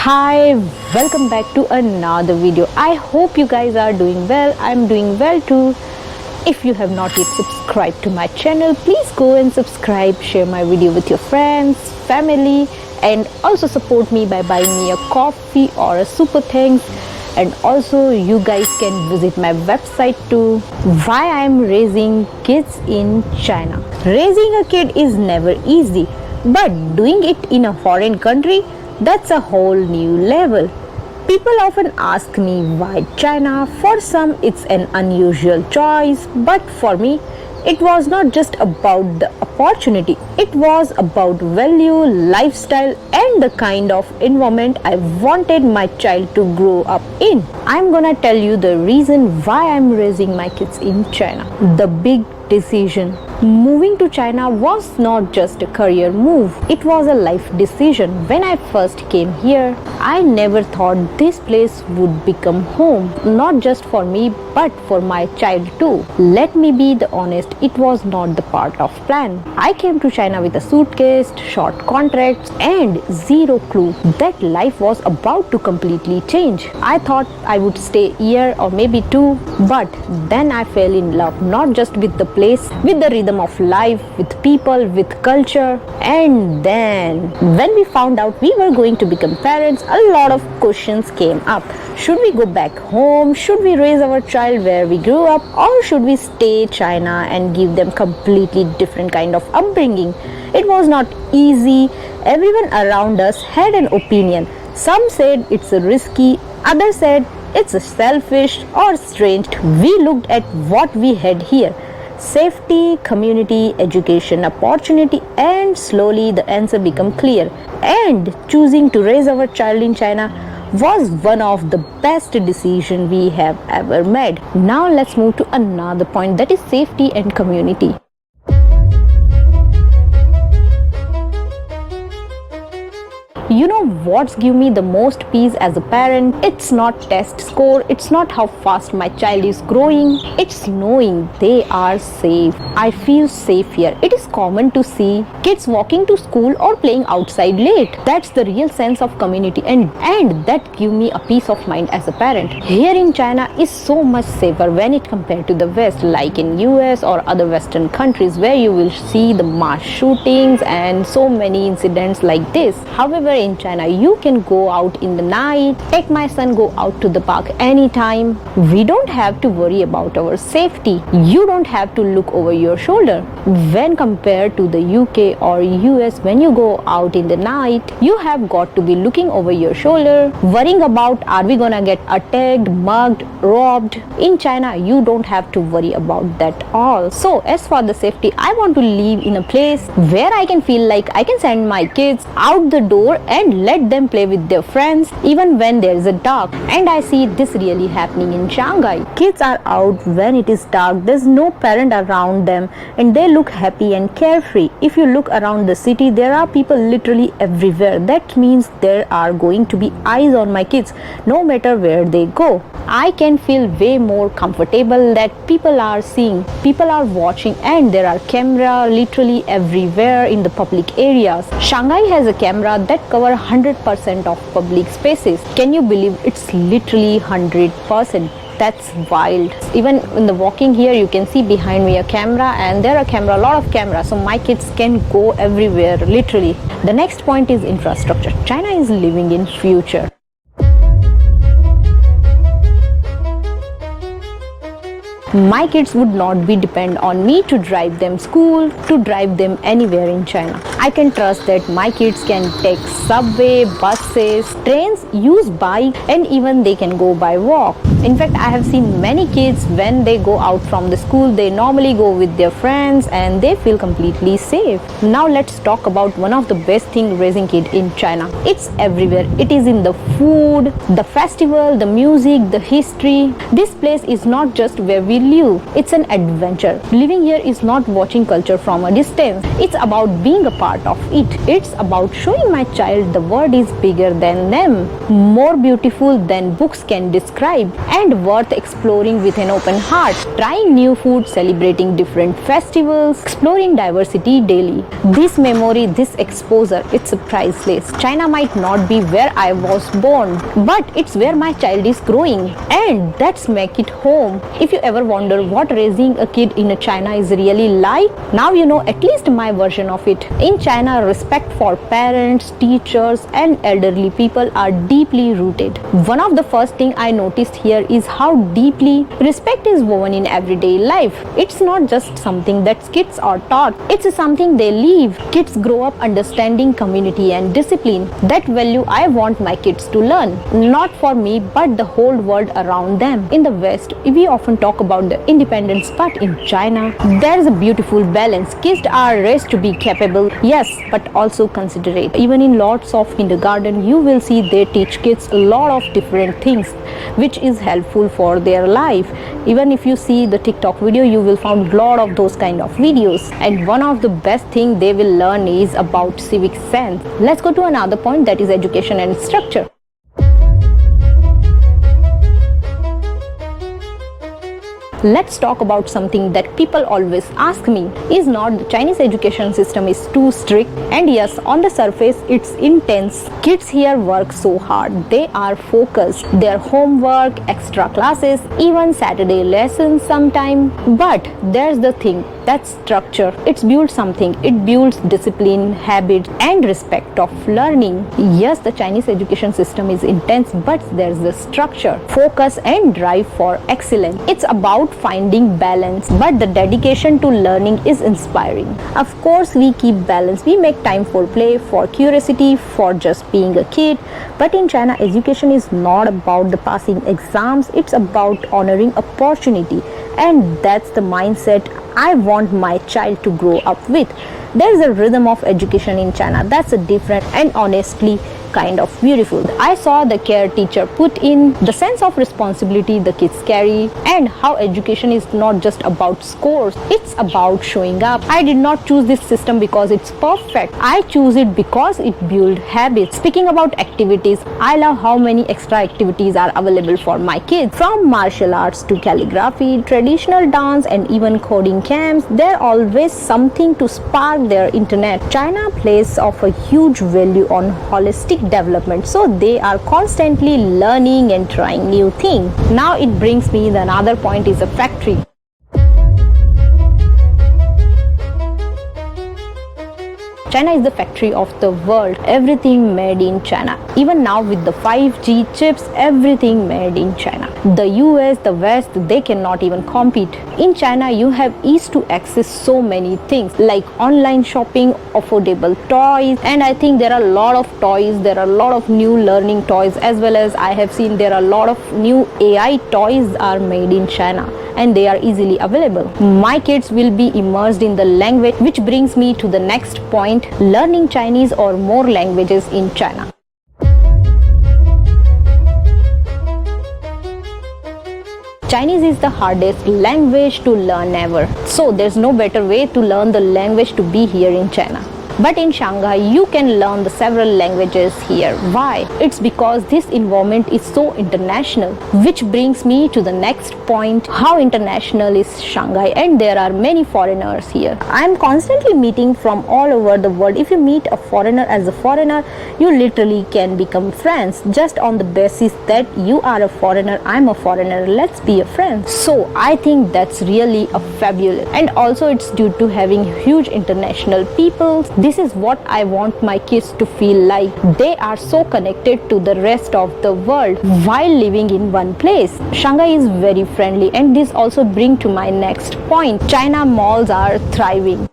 Hi, welcome back to another video. I hope you guys are doing well. I'm doing well too. If you have not yet subscribed to my channel, please go and subscribe, share my video with your friends, family, and also support me by buying me a coffee or a super thanks. And also you guys can visit my website too. Why I'm raising kids in China. Raising a kid is never easy, but doing it in a foreign country, that's a whole new level. People often ask me why China. For some it's an unusual choice, but for me it was not just about the opportunity. It was about value, lifestyle, and the kind of environment I wanted my child to grow up in. I'm gonna tell you the reason why I'm raising my kids in China. The big decision. Moving to China was not just a career move, it was a life decision. When I first came here, I never thought this place would become home, not just for me but for my child too. Let me be the honest, it was not the part of plan. I came to China with a suitcase, short contracts, and zero clue that life was about to completely change. I thought I would stay a year or maybe two, but then I fell in love not just with the place, with the rhythm of life, with people, with culture. And then when we found out we were going to become parents, a lot of questions came up. Should we go back home? Should we raise our child where we grew up? Or should we stay China and give them completely different kind of upbringing? It was not easy. Everyone around us had an opinion. Some said it's risky, others said it's selfish or strange. We looked at what we had here: safety, community, education, opportunity, and slowly the answer became clear. And choosing to raise our child in China was one of the best decisions we have ever made. Now let's move to another point, that is safety and community. You know what's give me the most peace as a parent? It's not test score, it's not how fast my child is growing, it's knowing they are safe. I feel safe here. It is common to see kids walking to school or playing outside late. That's the real sense of community, and that give me a peace of mind as a parent. Here in China is so much safer when it compared to the West, like in US or other Western countries where you will see the mass shootings and so many incidents like this. However, in China you can go out in the night. Take my son go out to the park anytime. We don't have to worry about our safety. You don't have to look over your shoulder. When compared to the UK or US, when you go out in the night, you have got to be looking over your shoulder, worrying about are we gonna get attacked, mugged, robbed. In China you don't have to worry about that all. So as for the safety, I want to live in a place where I can feel like I can send my kids out the door and let them play with their friends even when there is a dark. And I see this really happening in Shanghai. Kids are out when it is dark, there's no parent around them, and they look happy and carefree. If you look around the city, there are people literally everywhere. That means there are going to be eyes on my kids no matter where they go. I can feel way more comfortable that people are seeing, people are watching, and there are cameras literally everywhere in the public areas. Shanghai has a camera that covers 100% of public spaces. Can you believe it's literally 100%? That's wild. Even in the walking here, you can see behind me a camera, and there are a lot of cameras, so my kids can go everywhere literally. The next point is infrastructure. China is living in future. My kids would not be depend on me to drive them school, to drive them anywhere in China. I can trust that my kids can take subway, buses, trains, use bike, and even they can go by walk. In fact, I have seen many kids when they go out from the school, they normally go with their friends and they feel completely safe. Now let's talk about one of the best things raising kid in China. It's everywhere. It is in the food, the festival, the music, the history. This place is not just where we live. It's an adventure. Living here is not watching culture from a distance. It's about being a part of it. It's about showing my child the world is bigger than them, more beautiful than books can describe, and worth exploring with an open heart. Trying new food, celebrating different festivals, exploring diversity daily. This memory, this exposure, it's priceless. China might not be where I was born, but it's where my child is growing, and that's make it home. If you ever wonder what raising a kid in China is really like, now you know at least my version of it. In China, respect for parents, teachers, and elderly people are deeply rooted. One of the first thing I noticed here is how deeply respect is woven in everyday life. It's not just something that kids are taught, it's something they live. Kids grow up understanding community and discipline. That value I want my kids to learn, not for me but the whole world around them. In the West, we often talk about the independence, but in China, there is a beautiful balance. Kids are raised to be capable, yes, but also considerate. Even in lots of kindergarten, you will see they teach kids a lot of different things, which is helpful for their life. Even if you see the TikTok video, you will find a lot of those kind of videos. And one of the best thing they will learn is about civic sense. Let's go to another point, that is education and structure. Let's talk about something that people always ask me. Is not the Chinese education system is too strict? And yes, on the surface it's intense. Kids here work so hard. They are focused. Their homework, extra classes, even Saturday lessons sometime. But there's the thing, that's structure. It's builds something. It builds discipline, habits, and respect of learning. Yes, the Chinese education system is intense, but there's the structure, focus, and drive for excellence. It's about finding balance, but the dedication to learning is inspiring. Of course, we keep balance. We make time for play, for curiosity, for just being a kid. But in China, education is not about the passing exams. It's about honoring opportunity. And that's the mindset I want my child to grow up with. There's a rhythm of education in China that's a different and honestly kind of beautiful. I saw the care teacher put in, the sense of responsibility the kids carry, and how education is not just about scores, it's about showing up. I did not choose this system because it's perfect. I choose it because it builds habits. Speaking about activities, I love how many extra activities are available for my kids. From martial arts to calligraphy, traditional dance, and even coding camps, there's always something to spark their internet. China places of a huge value on holistic development, so they are constantly learning and trying new things. Now it brings me the another point is a factory. China is the factory of the world. Everything made in China. Even now with the 5G chips, everything made in China. The US, the West, they cannot even compete. In China, you have ease to access so many things like online shopping, affordable toys, and I think there are a lot of toys. There are a lot of new learning toys, as well as I have seen there are a lot of new AI toys are made in China, and they are easily available. My kids will be immersed in the language, which brings me to the next point, learning Chinese or more languages in China. Chinese is the hardest language to learn ever. So there's no better way to learn the language to be here in China. But in Shanghai, you can learn the several languages here. Why? It's because this environment is so international. Which brings me to the next point, how international is Shanghai, and there are many foreigners here. I'm constantly meeting from all over the world. If you meet a foreigner as a foreigner, you literally can become friends just on the basis that you are a foreigner, I'm a foreigner, let's be a friend. So I think that's really a fabulous, and also it's due to having huge international people. This is what I want my kids to feel like. They are so connected to the rest of the world while living in one place. Shanghai is very friendly, and this also brings to my next point. China malls are thriving.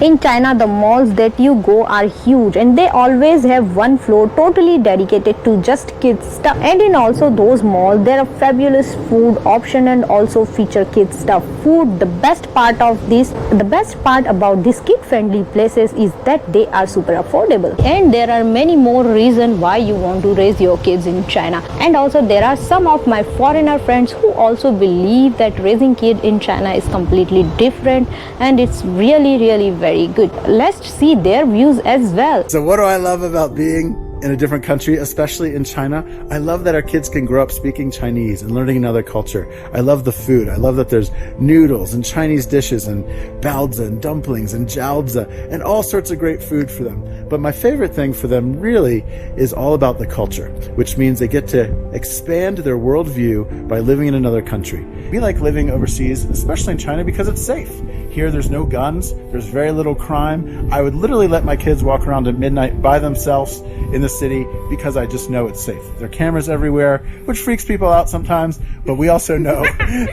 In China, the malls that you go are huge and they always have one floor totally dedicated to just kids stuff. And in also those malls, there are fabulous food option and also feature kids stuff food. The best part about these kid-friendly places is that they are super affordable. And there are many more reasons why you want to raise your kids in China. And also there are some of my foreigner friends who also believe that raising kids in China is completely different and it's really very good. Let's see their views as well. So what do I love about being in a different country, especially in China? I love that our kids can grow up speaking Chinese and learning another culture. I love the food. I love that there's noodles and Chinese dishes and baozi and dumplings and jiaozi and all sorts of great food for them. But my favorite thing for them really is all about the culture, which means they get to expand their worldview by living in another country. We like living overseas, especially in China, because it's safe. Here there's no guns, there's very little crime. I would literally let my kids walk around at midnight by themselves in the city because I just know it's safe. There are cameras everywhere, which freaks people out sometimes, but we also know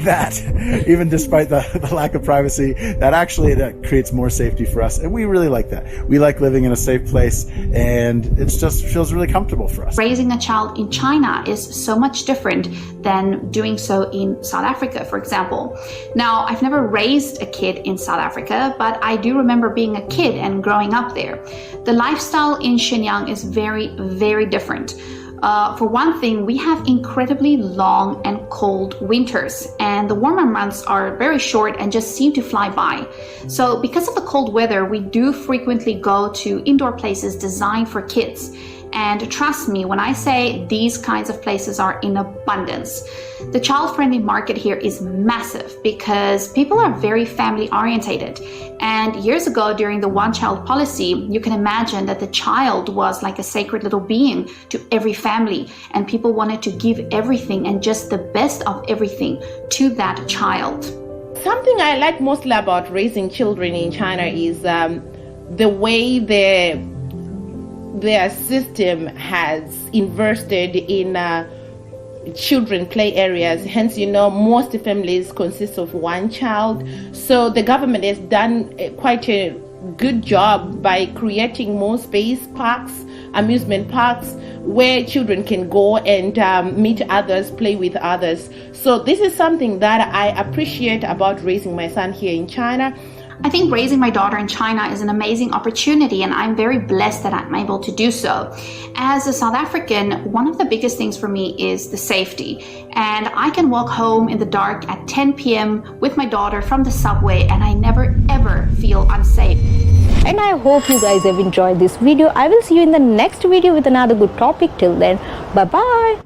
that even despite the lack of privacy, that creates more safety for us, and we really like that. We like living in a safe place, and it just feels really comfortable for us. Raising a child in China is so much different than doing so in South Africa, for example. Now, I've never raised a kid in South Africa, but I do remember being a kid and growing up there. The lifestyle in Shenyang is very different. For one thing, we have incredibly long and cold winters, and the warmer months are very short and just seem to fly by. So because of the cold weather, we do frequently go to indoor places designed for kids. And trust me when I say these kinds of places are in abundance. The child-friendly market here is massive because people are very family-orientated. And years ago, during the one-child policy, you can imagine that the child was like a sacred little being to every family, and people wanted to give everything and just the best of everything to that child. Something I like mostly about raising children in China is the way their system has invested in children play areas. Hence, most families consist of one child. So the government has done quite a good job by creating more space parks, amusement parks, where children can go and meet others, play with others. So this is something that I appreciate about raising my son here in China. I think raising my daughter in China is an amazing opportunity, and I'm very blessed that I'm able to do so. As a South African, one of the biggest things for me is the safety. And I can walk home in the dark at 10 p.m. with my daughter from the subway, and I never ever feel unsafe. And I hope you guys have enjoyed this video. I will see you in the next video with another good topic. Till then, bye bye.